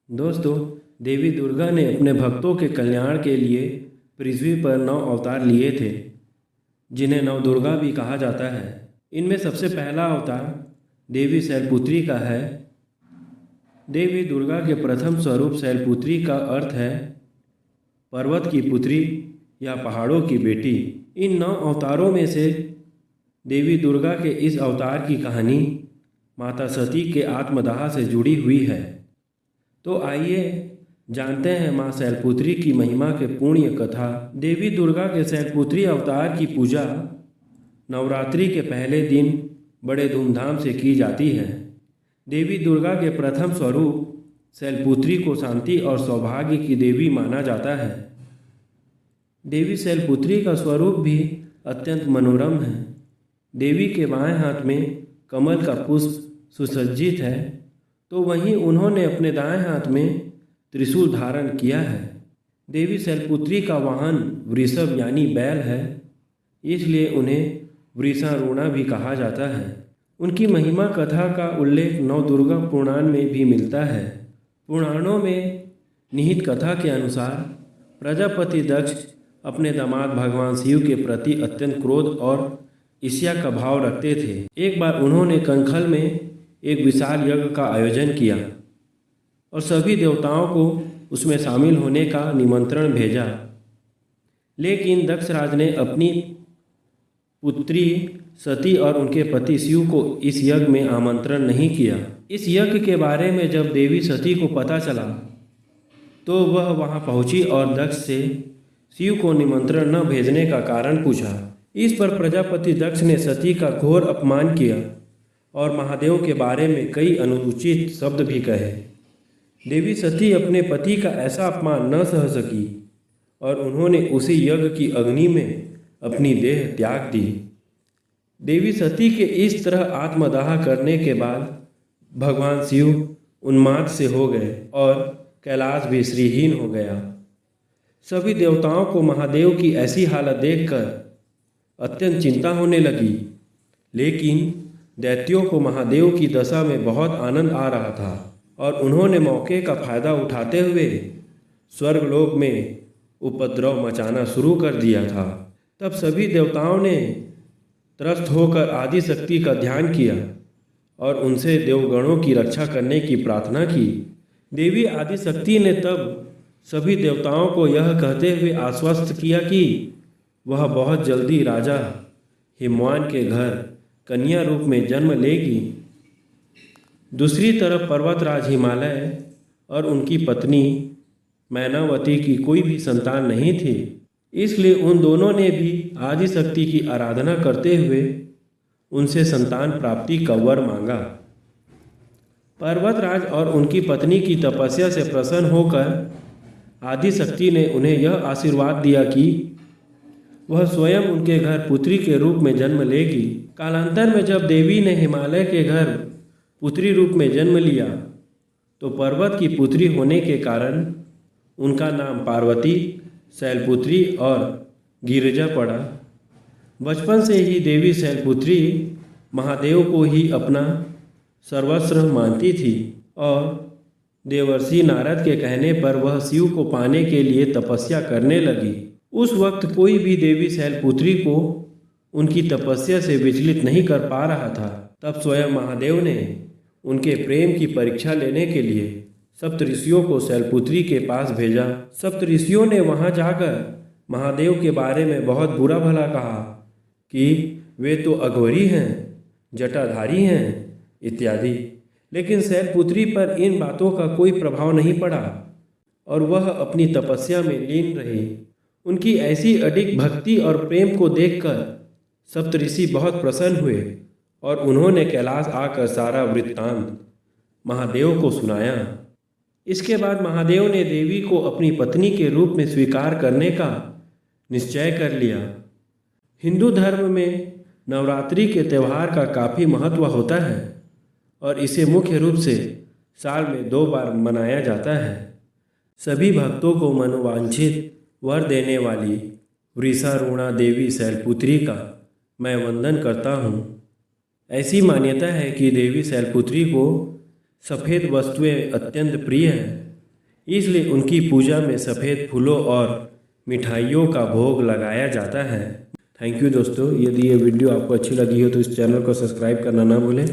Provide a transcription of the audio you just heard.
दोस्तों, देवी दुर्गा ने अपने भक्तों के कल्याण के लिए पृथ्वी पर 9 अवतार लिए थे, जिन्हें नवदुर्गा भी कहा जाता है। इनमें सबसे पहला अवतार देवी शैलपुत्री का है। देवी दुर्गा के प्रथम स्वरूप शैलपुत्री का अर्थ है पर्वत की पुत्री या पहाड़ों की बेटी। इन 9 अवतारों में से देवी दुर्गा के इस अवतार की कहानी माता सती के आत्मदाह से जुड़ी हुई है। तो आइए जानते हैं माँ शैलपुत्री की महिमा के पुण्य कथा। देवी दुर्गा के शैलपुत्री अवतार की पूजा नवरात्रि के पहले दिन बड़े धूमधाम से की जाती है। देवी दुर्गा के प्रथम स्वरूप शैलपुत्री को शांति और सौभाग्य की देवी माना जाता है। देवी शैलपुत्री का स्वरूप भी अत्यंत मनोरम है। देवी के बाएं हाथ में कमल का पुष्प सुसज्जित है, तो वहीं उन्होंने अपने दाएं हाथ में त्रिशूल धारण किया है। देवी शैलपुत्री का वाहन वृषभ यानी बैल है, इसलिए उन्हें वृषारूढ़ा भी कहा जाता है। उनकी महिमा कथा का उल्लेख नवदुर्गा पुराण में भी मिलता है। पुराणों में निहित कथा के अनुसार प्रजापति दक्ष अपने दामाद भगवान शिव के प्रति अत्यंत क्रोध और ईर्ष्या का भाव रखते थे। एक बार उन्होंने कंखल में एक विशाल यज्ञ का आयोजन किया और सभी देवताओं को उसमें शामिल होने का निमंत्रण भेजा, लेकिन दक्षराज ने अपनी पुत्री सती और उनके पति शिव को इस यज्ञ में आमंत्रण नहीं किया। इस यज्ञ के बारे में जब देवी सती को पता चला तो वह वहां पहुंची और दक्ष से शिव को निमंत्रण न भेजने का कारण पूछा। इस पर प्रजापति दक्ष ने सती का घोर अपमान किया और महादेव के बारे में कई अनुचित शब्द भी कहे। देवी सती अपने पति का ऐसा अपमान न सह सकी और उन्होंने उसी यज्ञ की अग्नि में अपनी देह त्याग दी। देवी सती के इस तरह आत्मदाह करने के बाद भगवान शिव उन्माद से हो गए और कैलाश भी श्रीहीन हो गया। सभी देवताओं को महादेव की ऐसी हालत देखकर अत्यंत चिंता होने लगी, लेकिन दैत्यों को महादेव की दशा में बहुत आनंद आ रहा था और उन्होंने मौके का फायदा उठाते हुए स्वर्गलोक में उपद्रव मचाना शुरू कर दिया था। तब सभी देवताओं ने त्रस्त होकर आदि शक्ति का ध्यान किया और उनसे देवगणों की रक्षा करने की प्रार्थना की। देवी आदि शक्ति ने तब सभी देवताओं को यह कहते हुए आश्वस्त किया कि वह बहुत जल्दी राजा हिमवान के घर कन्या रूप में जन्म लेगी। दूसरी तरफ पर्वतराज हिमालय और उनकी पत्नी मैनावती की कोई भी संतान नहीं थी, इसलिए उन दोनों ने भी आदि शक्ति की आराधना करते हुए उनसे संतान प्राप्ति का वर मांगा। पर्वतराज और उनकी पत्नी की तपस्या से प्रसन्न होकर आदि शक्ति ने उन्हें यह आशीर्वाद दिया कि वह स्वयं उनके घर पुत्री के रूप में जन्म लेगी। कालांतर में जब देवी ने हिमालय के घर पुत्री रूप में जन्म लिया तो पर्वत की पुत्री होने के कारण उनका नाम पार्वती, शैलपुत्री और गिरिजा पड़ा। बचपन से ही देवी शैलपुत्री महादेव को ही अपना सर्वस्व मानती थी और देवर्षि नारद के कहने पर वह शिव को पाने के लिए तपस्या करने लगी। उस वक्त कोई भी देवी शैलपुत्री को उनकी तपस्या से विचलित नहीं कर पा रहा था। तब स्वयं महादेव ने उनके प्रेम की परीक्षा लेने के लिए सप्तऋषियों को शैलपुत्री के पास भेजा। सप्तऋषियों ने वहां जाकर महादेव के बारे में बहुत बुरा भला कहा कि वे तो अघोरी हैं, जटाधारी हैं इत्यादि, लेकिन शैलपुत्री पर इन बातों का कोई प्रभाव नहीं पड़ा और वह अपनी तपस्या में लीन रही। उनकी ऐसी अडिग भक्ति और प्रेम को देखकर सप्तऋषि बहुत प्रसन्न हुए और उन्होंने कैलाश आकर सारा वृत्तांत महादेव को सुनाया। इसके बाद महादेव ने देवी को अपनी पत्नी के रूप में स्वीकार करने का निश्चय कर लिया। हिंदू धर्म में नवरात्रि के त्यौहार का काफ़ी महत्व होता है और इसे मुख्य रूप से साल में 2 बार मनाया जाता है। सभी भक्तों को मनोवांछित वर देने वाली वृषारूढ़ा देवी शैलपुत्री का मैं वंदन करता हूँ। ऐसी मान्यता है कि देवी शैलपुत्री को सफ़ेद वस्तुएं अत्यंत प्रिय हैं इसलिए उनकी पूजा में सफ़ेद फूलों और मिठाइयों का भोग लगाया जाता है। थैंक यू दोस्तों। यदि ये वीडियो आपको अच्छी लगी हो तो इस चैनल को सब्सक्राइब करना ना भूलें।